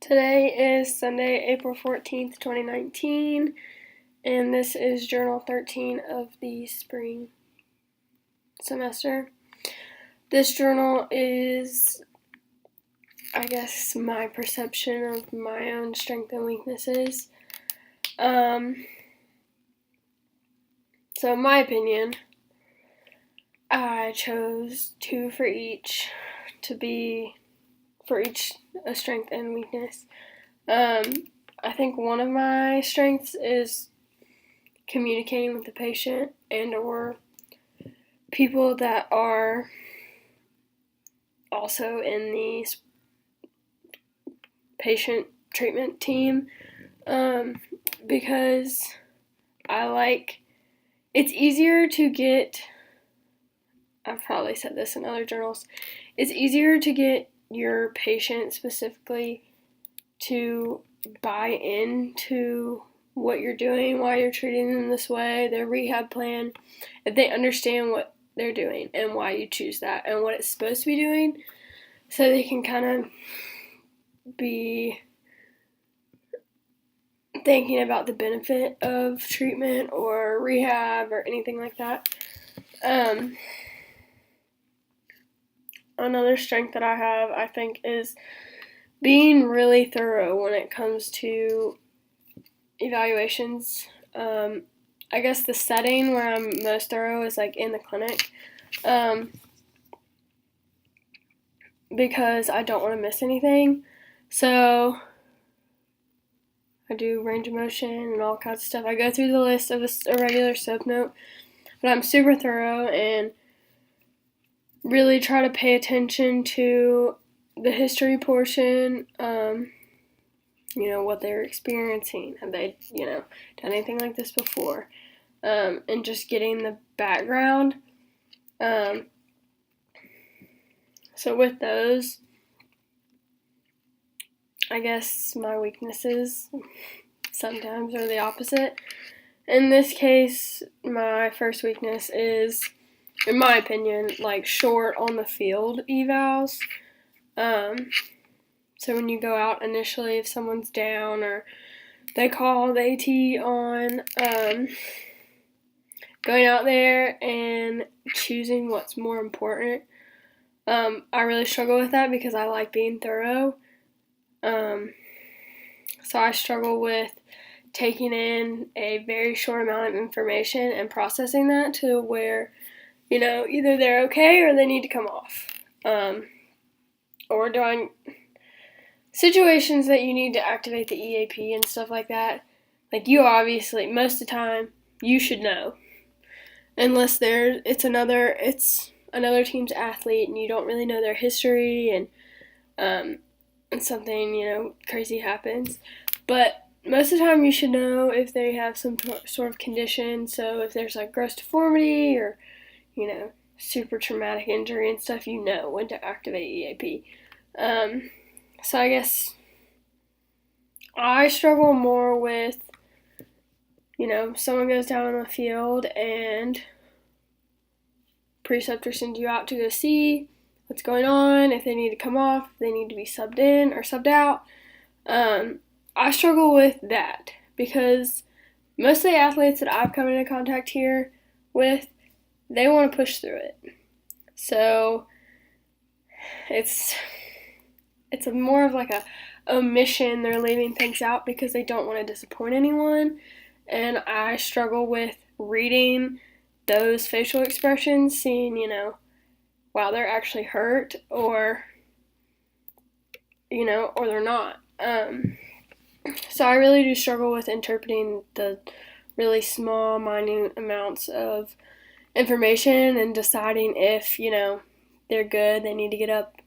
Today is Sunday, April 14th, 2019, and this is Journal 13 of the spring semester. This journal is, my perception of my own strengths and weaknesses. So in my opinion, I chose two for each to be for each a strength and weakness. I think one of my strengths is communicating with the patient and or people that are also in the patient treatment team, because it's easier to get, I've probably said this in other journals, it's easier to get your patient specifically to buy into what you're doing, why you're treating them this way, their rehab plan, if they understand what they're doing and why you choose that and what it's supposed to be doing, so they can kind of be thinking about the benefit of treatment or rehab or anything like that. Another strength that I have, I think, is being really thorough when it comes to evaluations. I guess the setting where I'm most thorough is like in the clinic, because I don't want to miss anything. So I do range of motion and all kinds of stuff. I go through the list of a regular soap note, but I'm super thorough and really try to pay attention to the history portion, what they're experiencing. Have they, done anything like this before? And just getting the background. So with those, I guess my weaknesses sometimes are the opposite. In this case, my first weakness is, in my opinion, short on the field evals. So when you go out initially, if someone's down or they call the AT on, going out there and choosing what's more important, I really struggle with that because I like being thorough. So I struggle with taking in a very short amount of information and processing that to where, either they're okay or they need to come off. Or doing situations that you need to activate the EAP and stuff like that. You obviously, most of the time, you should know. Unless it's another team's athlete and you don't really know their history and something, crazy happens. But most of the time you should know if they have some sort of condition. So if there's gross deformity or, super traumatic injury and stuff, you know when to activate EAP. So I guess I struggle more with, someone goes down on the field and preceptor sends you out to go see what's going on, if they need to come off, if they need to be subbed in or subbed out. I struggle with that because most of the athletes that I've come into contact here with, they want to push through it. So it's more of a omission. They're leaving things out because they don't want to disappoint anyone. And I struggle with reading those facial expressions, seeing, wow, they're actually hurt or they're not. So I really do struggle with interpreting the really small, minute amounts of information and deciding if, they're good, they need to get up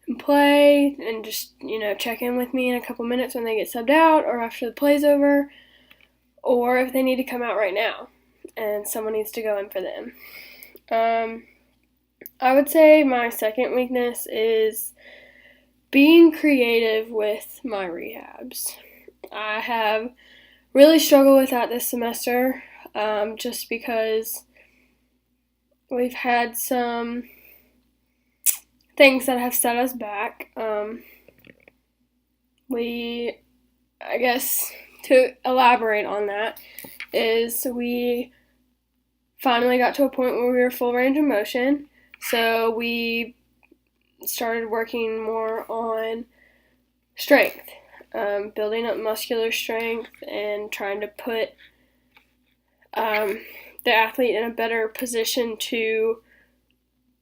and play and just, check in with me in a couple minutes when they get subbed out or after the play's over, or if they need to come out right now and someone needs to go in for them. I would say my second weakness is being creative with my rehabs. I have really struggled with that this semester, just because we've had some things that have set us back. I guess to elaborate on that, is we finally got to a point where we were full range of motion. So we started working more on strength, building up muscular strength and trying to put the athlete in a better position to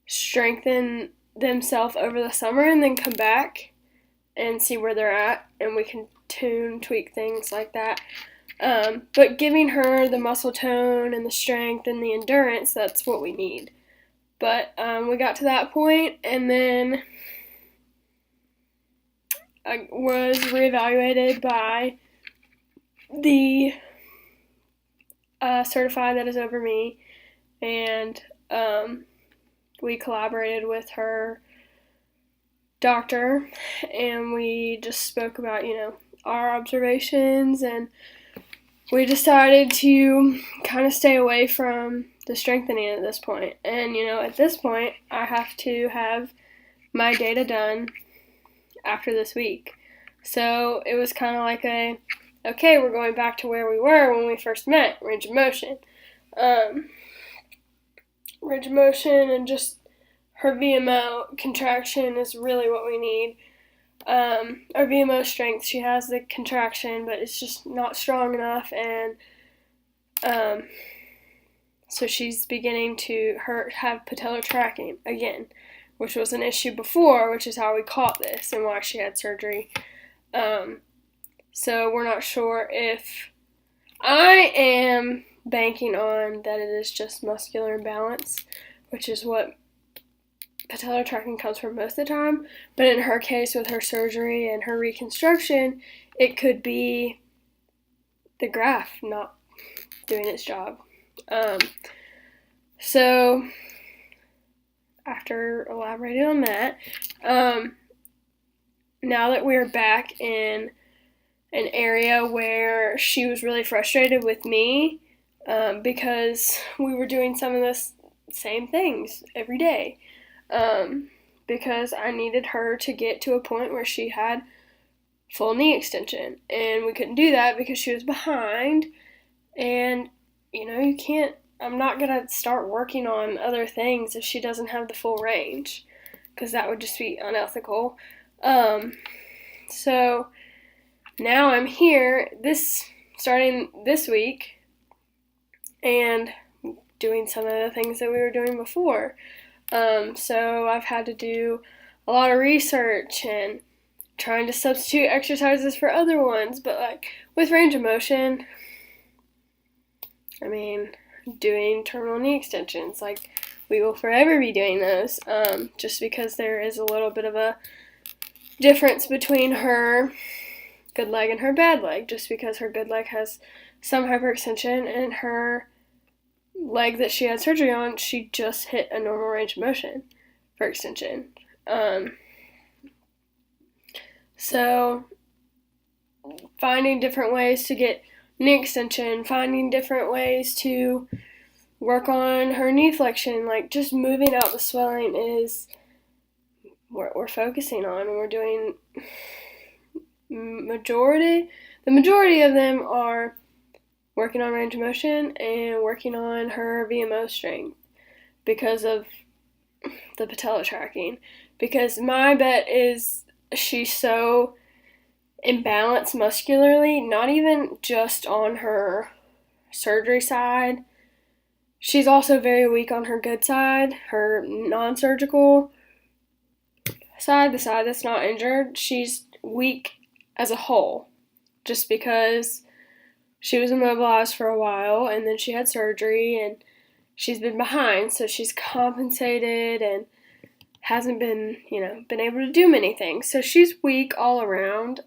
strengthen themselves over the summer and then come back and see where they're at, and we can tweak things like that. But giving her the muscle tone and the strength and the endurance, that's what we need. But we got to that point, and then I was reevaluated by the certified that is over me, and we collaborated with her doctor, and we just spoke about, our observations, and we decided to kind of stay away from the strengthening at this point. And, at this point, I have to have my data done after this week. So it was kind of like okay, we're going back to where we were when we first met, range of motion. Range of motion and just her VMO contraction is really what we need. Our VMO strength, she has the contraction, but it's just not strong enough, and so she's beginning to have patellar tracking again, which was an issue before, which is how we caught this and why she had surgery. So we're not sure if I am banking on that it is just muscular imbalance, which is what patellar tracking comes from most of the time. But in her case, with her surgery and her reconstruction, it could be the graft not doing its job. So after elaborating on that, now that we're back in an area where she was really frustrated with me, because we were doing some of the same things every day, because I needed her to get to a point where she had full knee extension, and we couldn't do that because she was behind. And you can't, I'm not gonna start working on other things if she doesn't have the full range, because that would just be unethical. So now I'm here starting this week and doing some of the things that we were doing before. So I've had to do a lot of research and trying to substitute exercises for other ones, but with range of motion, doing terminal knee extensions, we will forever be doing those, just because there is a little bit of a difference between her good leg and her bad leg, just because her good leg has some hyperextension, and her leg that she had surgery on, she just hit a normal range of motion for extension. So finding different ways to get knee extension, finding different ways to work on her knee flexion, just moving out the swelling is what we're focusing on. We're doing the majority of them are working on range of motion and working on her VMO strength because of the patellar tracking. Because my bet is she's so imbalanced muscularly, not even just on her surgery side. She's also very weak on her good side, her non-surgical side, the side that's not injured. She's weak as a whole, just because she was immobilized for a while, and then she had surgery, and she's been behind, so she's compensated and hasn't been, been able to do many things. So she's weak all around.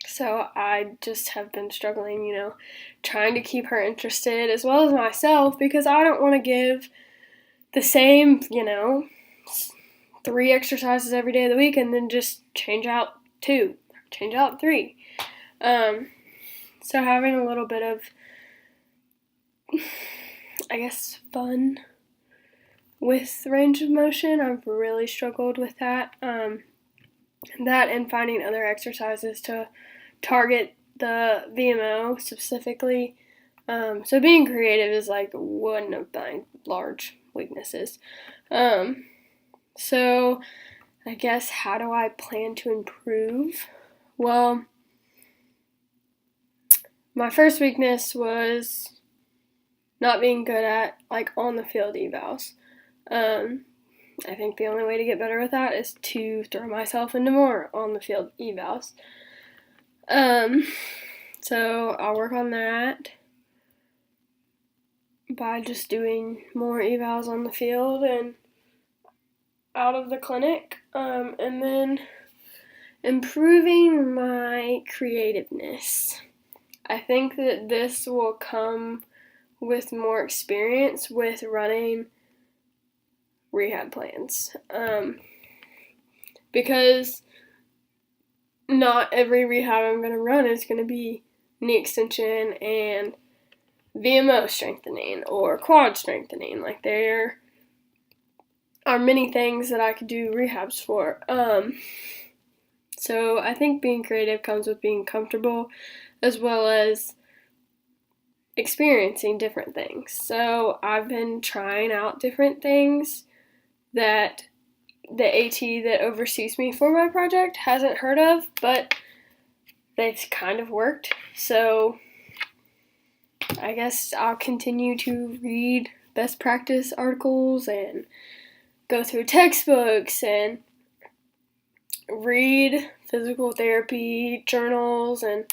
So I just have been struggling, trying to keep her interested as well as myself, because I don't want to give the same, 3 exercises every day of the week and then just change out 2, change out 3. So having a little bit of, fun with range of motion, I've really struggled with that. That and finding other exercises to target the VMO specifically. So being creative is like one of my large weaknesses. So I guess how do I plan to improve? Well, my first weakness was not being good at like on the field evals. I think the only way to get better with that is to throw myself into more on the field evals. So I'll work on that by just doing more evals on the field and out of the clinic, and then improving my creativeness. I think that this will come with more experience with running rehab plans, because not every rehab I'm going to run is going to be knee extension and VMO strengthening or quad strengthening. Like, there are many things that I could do rehabs for. So I think being creative comes with being comfortable as well as experiencing different things. So I've been trying out different things that the AT that oversees me for my project hasn't heard of, but they've kind of worked. So I guess I'll continue to read best practice articles and go through textbooks and read physical therapy journals, and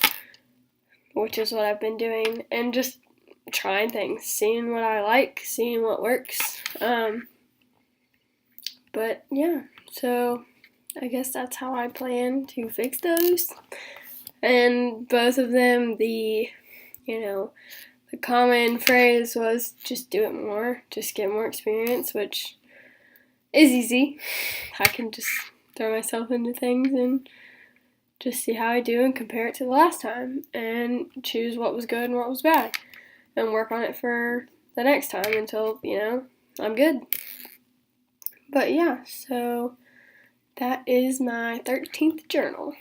which is what I've been doing, and just trying things, seeing what I like, seeing what works. But yeah, so I guess that's how I plan to fix those. And both of them, the common phrase was just do it more, just get more experience, which is easy. I can just throw myself into things and just see how I do and compare it to the last time and choose what was good and what was bad and work on it for the next time until, I'm good. But yeah, so that is my 13th journal.